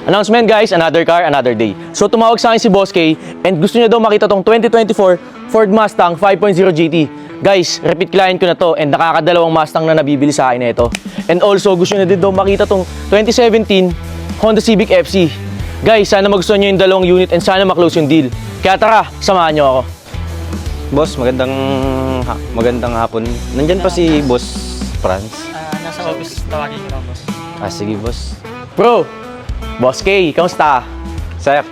Announcement guys, another car, another day. So tumawag sa akin si Boss K and gusto niya daw makita tong 2024 Ford Mustang 5.0 GT. Guys, repeat client ko na to and nakakadalawang Mustang na nabibili sa akin na ito. And also, gusto niya din daw makita tong 2017 Honda Civic FC. Guys, sana magustuhan niyo yung dalawang unit and sana maklose yung deal. Kaya tara, samahan niyo ako. Boss, magandang hapon. Nandyan pa si Boss Franz. Nasa office, tawagin ko lang, boss. Sige, boss. Bro, Boss K, kamusta? Sir,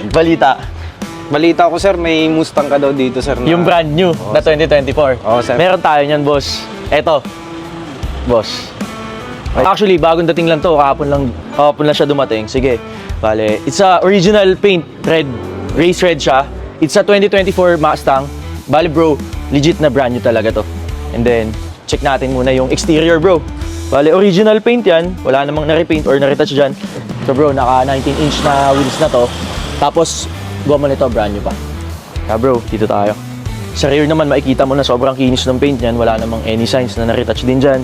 balita ko, sir, may Mustang ka daw dito, sir. Yung brand new na 2024. Oo, sir. Meron tayo niyan, boss. Eto, boss. Actually, bagong dating lang to. Kahapon lang siya dumating. Sige, bale. It's a original paint, red. Race red siya. It's a 2024 Mustang. Bale, bro, legit na brand new talaga to. And then, check natin muna yung exterior, bro. Bale, original paint yan. Wala namang na-repaint or na-retouch dyan. So, bro, naka 19-inch na wheels na to. Tapos, goma nito, brand new pa. Kaya bro, dito tayo. Sa rear naman, makikita mo na sobrang kinis ng paint niyan. Wala namang any signs na na-retouch din dyan.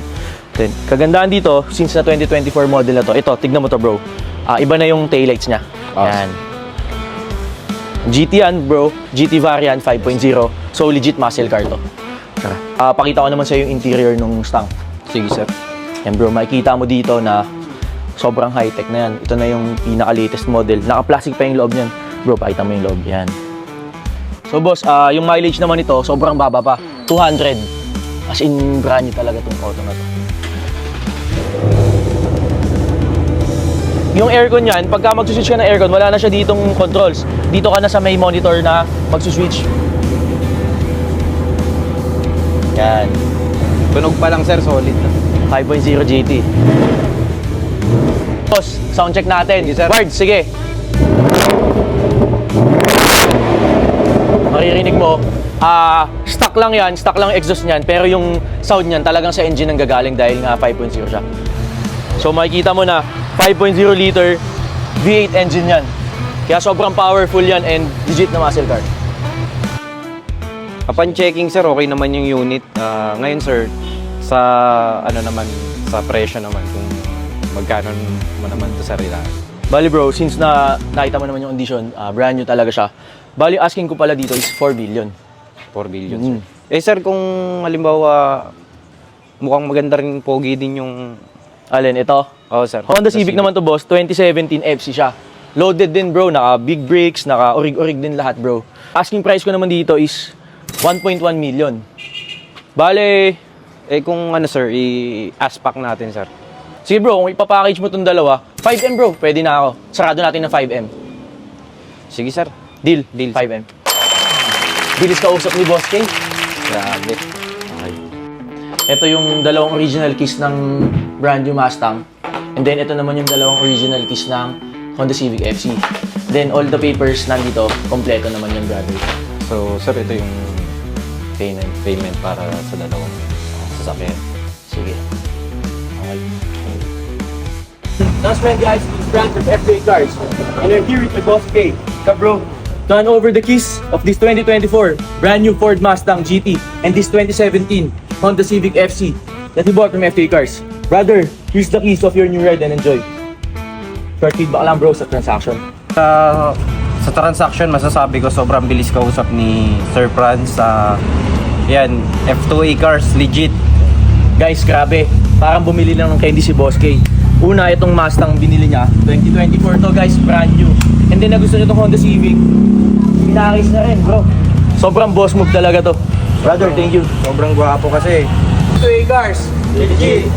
Then, kagandahan dito, since na 2024 model na to, ito, tignan mo to bro. Iba na yung taillights niya. Yan. GT yan bro, GT variant 5.0. So, legit muscle car to. Pakita ko naman sa yung interior ng Mustang. Sige, sir. Yan bro, makikita mo dito na sobrang high-tech na yan. Ito na yung pinaka-latest model. Naka-plastic pa yung loob niyan. Bro, pakita mo yung loob. Yan. So boss, yung mileage naman ito, sobrang baba pa. 200. As in, brand new talaga itong auto na to. Yung aircon yan, pagka magsuswitch ka ng aircon, wala na siya ditong controls. Dito ka na sa may monitor na magsuswitch. Yan. Tunog pa lang, sir. Solid na. 5.0 GT. Boss, sound check natin. Sige, sir. Ward, sige. Maririnig mo, stock lang yan, stock lang exhaust niyan, pero yung sound niyan talagang sa engine ang gagaling dahil nga 5.0 siya. So makikita mo na 5.0 liter V8 engine yan. Kaya sobrang powerful yan and legit na muscle car. Upon checking, sir, okay naman yung unit. Ngayon, sir, sa sa presyo naman, kung magkano mo naman ito sa rila. Bali bro, since nakita mo naman yung condition, brand new talaga siya. Bali asking ko pala dito is 4 billion. 4 billion, sir. Sir, kung halimbawa, mukhang maganda rin pogi din yung... Alin, ito? Sir. Honda Civic naman to boss, 2017 FC siya. Loaded din bro, naka big brakes, naka orig-orig din lahat bro. Asking price ko naman dito is 1.1 million. Bale, Kung sir, i-aspak natin, sir. sige bro, kung ipapackage mo itong dalawa, 5M bro, pwede na ako. Sarado natin ng 5M. Sige, sir. Deal? Deal. 5M. Bilis kausap ni Boss K. Grabe. Okay. Ito yung dalawang original keys ng brand new Mustang. And then ito naman yung dalawang original keys ng Honda Civic FC. Then all the papers nandito, kompleto naman yung brother. So, sir, ito yung Payment. para sa dalawang sasakyan. Sige. Okay. Announcement guys, this brand of FJ Cars. And I'm here with my Boss K. Bro, turn over the keys of this 2024 brand new Ford Mustang GT and this 2017 Honda Civic FC that we bought from FJ Cars. Brother, here's the keys of your new ride and enjoy. Short feedback lang bro sa transaction. Sa transaction, masasabi ko sobrang bilis kausap ni Sir Franz. Yan, F2A Cars, legit. Guys, grabe. Parang bumili lang ng candy si Boss K. Una, itong Mustang binili niya. 2024 to guys, brand new. And then nagustuhan niya itong Honda Civic. Pinakis na rin bro. Sobrang boss move talaga to. Brother, thank you. Sobrang gwapo kasi. F2A Cars, legit.